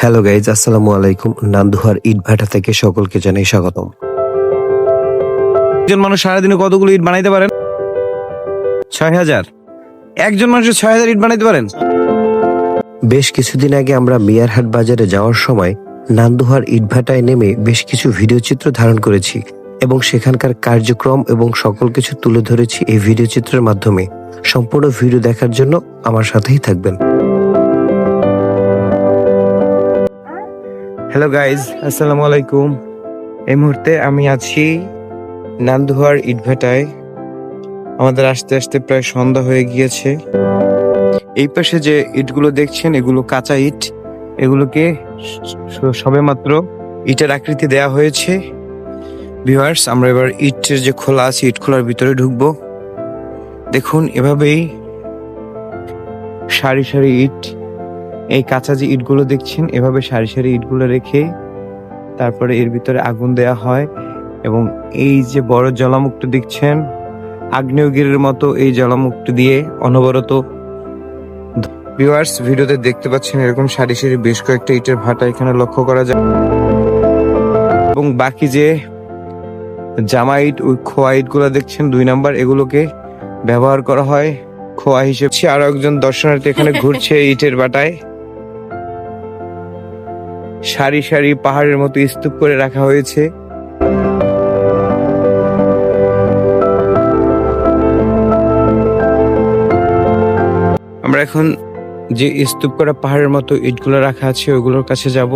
Hello guys, আসসালামু আলাইকুম। নান্দুহার ইটভাটা থেকে সকলকে জানাই স্বাগতম। একজন মানুষ সারাদিনে কতগুলো ইট বানাইতে পারেন? ৬,০০০। একজন মানুষের ৬,০০০ ইট বানাইতে পারেন? বেশ কিছুদিন আগে আমরা মিয়ারহাট বাজারে যাওয়ার সময় নান্দুহার ইটভাটায় নেমে বেশ কিছু ভিডিও চিত্র ধারণ করেছি এবং সেখানকার কার্যক্রম এবং সকল কিছু তুলে ধরেছি এই ভিডিও চিত্রের মাধ্যমে। সম্পূর্ণ ভিডিও দেখার জন্য আমার সাথেই থাকবেন। হ্যালো গাইজ, আসসালামু আলাইকুম। এই মুহূর্তে আমি আছি নান্দুহার ইটভাটায়। আমাদের আসতে আসতে প্রায় সন্ধ্যা হয়ে গিয়েছে। এই পাশে যে ইটগুলো দেখছেন, এগুলো কাঁচা ইট। এগুলোকে সবেমাত্র ইটের আকৃতি দেয়া হয়েছে। ভিউয়ার্স, আমরা এবার ইটের যে খোলা আছে, ইট খোলার ভিতরে ঢুকবো। দেখুন, এভাবেই সারি সারি ইট, এই কাঁচা যে ইটগুলো দেখছেন, এভাবে সারি সারি ইটগুলো রেখে তারপরে এর ভিতরে আগুন দেয়া হয় এবং এই যে বড় জ্বালামুখটা দেখছেন, আগ্নেয়গিরির মতো এই জ্বালামুখটা দিয়ে অনবরত। ভিউয়ার্স, ভিডিওতে দেখতে পাচ্ছেন এরকম সারি সারি বেশ কয়েকটা ইটের ভাটা এখানে লক্ষ্য করা যায় এবং বাকি যে জামা ইট, ওই খোয়া ইট গুলা দেখছেন ২ নাম্বার, এগুলোকে ব্যবহার করা হয় খোয়া হিসেবে। আরো একজন দর্শনার্থী এখানে ঘুরছে ইটের ভাটায়। সারি সারি পাহাড়ের মতো স্তূপ করে রাখা হয়েছে। আমরা এখন যে স্তূপ করা পাহাড়ের মতো ইটগুলো রাখা আছে ওইগুলোর কাছে যাব।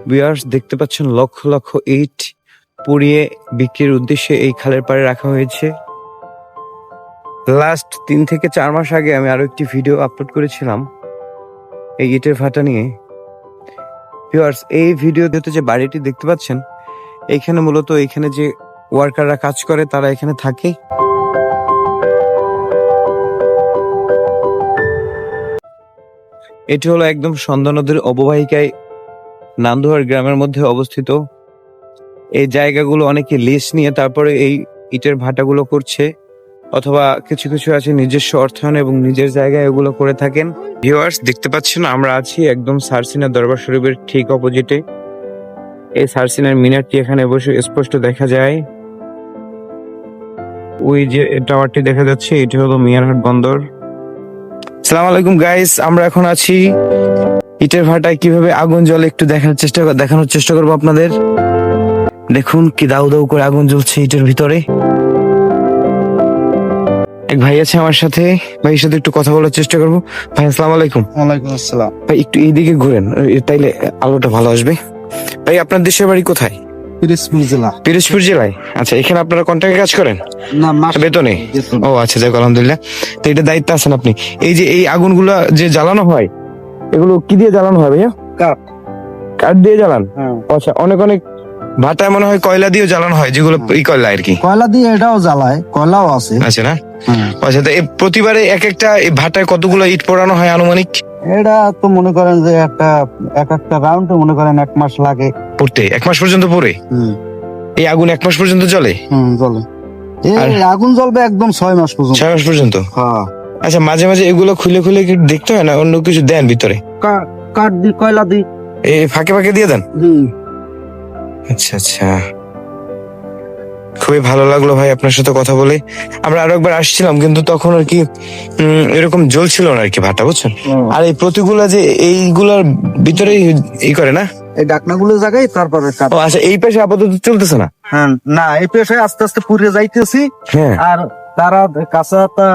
ভিউয়ার্স, দেখতে পাচ্ছেন লক্ষ লক্ষ ইট পুড়িয়ে বিক্রির উদ্দেশ্যে এই খালের পাড়ে রাখা হয়েছে। লাস্ট ৩ থেকে ৪ মাস আগে আমি আরো একটি ভিডিও আপলোড করেছিলাম এই ইটের ভাটা নিয়ে। ভিউয়ার্স, এই ভিডিওতে যে বাড়িটি দেখতে পাচ্ছেন, এইখানে মূলত এইখানে যে ওয়ার্কাররা কাজ করে তারা এখানে থাকে। এটি হলো একদম সন্ধ্যা নদীর অববাহিকায় নান্দুহার গ্রামের মধ্যে অবস্থিত। এই জায়গাগুলো অনেকে লিজ নিয়ে তারপরে এই ইটের ভাটাগুলো করছে, অথবা কিছু কিছু আছে নিজস্ব অর্থায়ন এবং নিজের জায়গায় এগুলো করে থাকেন। ভিউয়ার্স, দেখতে পাচ্ছেন আমরা আছি একদম সারসিনা দরবার শরীফের ঠিক অপোজিটে। এই সারসিনার মিনারটি এখানে বসে স্পষ্ট দেখা যায়। ওই যে টাওয়ারটি দেখা যাচ্ছে, এটি হলো মিয়ারহাট বন্দর। আসসালামু আলাইকুম গাইস, আমরা এখন আছি ইটের ভাটায় কিভাবে আগুন জ্বলে একটু দেখানোর চেষ্টা করবো আপনাদের। দেখুন কি দাউ দাউ করে আগুন জ্বলছে ইটের ভিতরে। এক ভাই আছে আমার সাথে, ভাইয়ের সাথে একটু কথা বলার চেষ্টা করবো। ভাই, আসসালামু আলাইকুম। ওয়ালাইকুম আসসালাম। ভাই, একটু এইদিকে ঘুরেন, তাইলে আলোটা ভালো আসবে। ভাই, আপনার দেশের বাড়ি কোথায়? পিরোজপুর জেলা। পিরোজপুর জেলায়? আচ্ছা, এখানে আপনারা কন্ট্রাক্টে কাজ করেন? না, মাস বেতনে? ও আচ্ছা, যাক আলহামদুলিল্লাহ। তো এটা দায়িত্ব আছেন আপনি। এই যে এই আগুনগুলা যে জ্বালানো হয়, এগুলো কি দিয়ে জ্বালানো হয় ভাইয়া? কাঠ। কাঠ দিয়ে জ্বালান? হ্যাঁ। আচ্ছা, অনেক অনেক ভাটায় মনে হয় কয়লা দিয়ে জ্বালানো হয়, যেগুলো এই কয়লা আর কি। কয়লা দিয়ে এটাও জ্বালায়, কয়লাও আছে। আচ্ছা না? হ্যাঁ। আচ্ছা, তো প্রতিবারে এক একটা এই ভাটায় কতগুলো ইট পোড়ানো হয় আনুমানিক? এটা তো মনে করেন যে এক একটা রাউন্ডে মনে করেন 1 মাস লাগে। পড়তে 1 মাস পর্যন্ত পড়ে? এই আগুন 1 মাস পর্যন্ত জ্বলে? জ্বলে। এই আগুন জ্বলবে একদম 6 মাস পর্যন্ত। 6 মাস পর্যন্ত? হ্যাঁ। আচ্ছা, মাঝে মাঝে এগুলো খুলে খুলে কি দেখতে হয় না, অন্য কিছু দেন ভিতরে? কাঠ দিয়ে, কয়লা দিয়ে। এই ফাঁকে ফাঁকে দিয়ে দেন? আচ্ছা আচ্ছা, খুবই ভালো লাগলো ভাই আপনার সাথে কথা বলে। আমরা আরো একবার আসছিলাম, কিন্তু তখন আর কি এরকম জ্বলছিল না আর কি ভাটা, বুঝছেন? আর এই প্রতিগুলা যে এইগুলার ভিতরে এই করে না, এই ডাকনাগুলো জায়গায় তারপরে কাঠ। ও আচ্ছা, এই পাশে আপাতত চলতেছে না? হ্যাঁ, না, এই পেশায় আস্তে আস্তে পুড়ে যাইতেছি। হ্যাঁ। আর তারা কাঁচাটা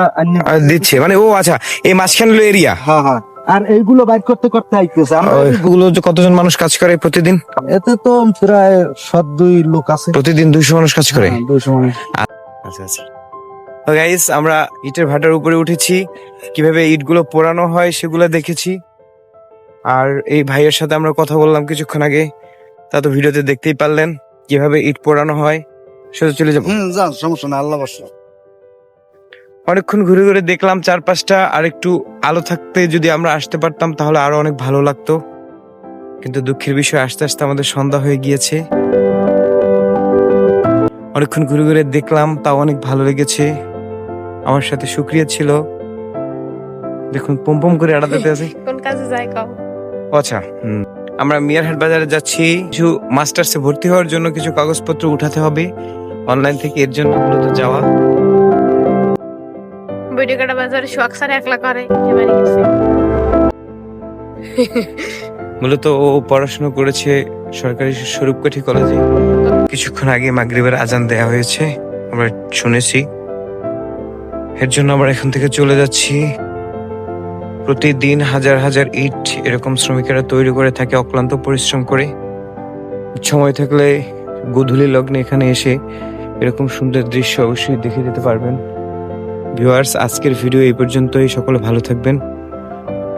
আর দিচ্ছে মানে, ও আচ্ছা, এই মাঝখানে এরিয়া। হ্যাঁ হ্যাঁ। আর এইগুলো বাইর করতে করতে আইতেছে। ওগুলো যে কতজন মানুষ কাজ করে প্রতিদিন? এতে তো প্রায় 7-2 লোক আছে। প্রতিদিন 200 মানুষ কাজ করে? 200 মানুষ। আচ্ছা আচ্ছা। তো গাইস, আমরা ইটের ভাটার উপরে উঠেছি, কিভাবে ইটগুলো পোড়ানো হয় সেগুলো দেখেছি। আর এই ভাইয়ের সাথে আমরা কথা বললাম কিছুক্ষণ আগে, তা তো ভিডিওতে দেখতেই পারলেন কিভাবে ইট পোড়ানো হয়। সোজা চলে যাবো? যান, সমস্যা না, আল্লাহ বর্ষা। অনেকক্ষণ ঘুরে ঘুরে দেখলাম চারপাশটা, আর একটু আলো থাকতে যদি আমরা আসতে পারতাম তাহলে আরো অনেক ভালো লাগতো, কিন্তু দুঃখের বিষয় আস্তে আস্তে আমাদের সন্ধ্যা হয়ে গিয়েছে। অনেকক্ষণ ঘুরে ঘুরে দেখলাম, তাও অনেক ভালো লেগেছে। আমার সাথে শুকরিয়া ছিল দেখুন পম করে আড়া দিতে আছে। কোন কাজে যায় কও? আচ্ছা আমরা মিয়ারহাট বাজারে যাচ্ছি কিছু মাস্টার্সে ভর্তি হওয়ার জন্য কিছু কাগজপত্র উঠাতে হবে অনলাইন থেকে, এর জন্য মূলত যাওয়া। ভিডিও কাটা বাজারে শখ সারে একলা করে এবারে গেছে। মূলত ও পড়াশোনা করেছে সরকারি স্বরূপকাঠি কলেজে। কিছুক্ষণ আগে মাগরিবের আজান দেয়া হয়েছে, আমরা শুনেছি। এর জন্য আমরা এখান থেকে চলে যাচ্ছি। প্রতিদিন হাজার হাজার ইট এরকম শ্রমিকেরা তৈরি করে থাকে অক্লান্ত পরিশ্রম করে। সময় থাকলে গোধূলি লগ্নে এখানে এসে এরকম সুন্দর দৃশ্য অবশ্যই দেখে যেতে পারবেন। ভিউয়ার্স, আজকের ভিডিও এই পর্যন্তই। সকলে ভালো থাকবেন,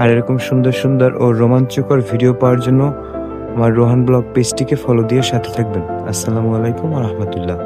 আর এরকম সুন্দর সুন্দর ও রোমাঞ্চকর ভিডিও পাওয়ার জন্য আমার রোহান ব্লগ পেজটিকে ফলো দিয়ে সাথে থাকবেন। আসসালামু আলাইকুম ওয়া রাহমাতুল্লাহ।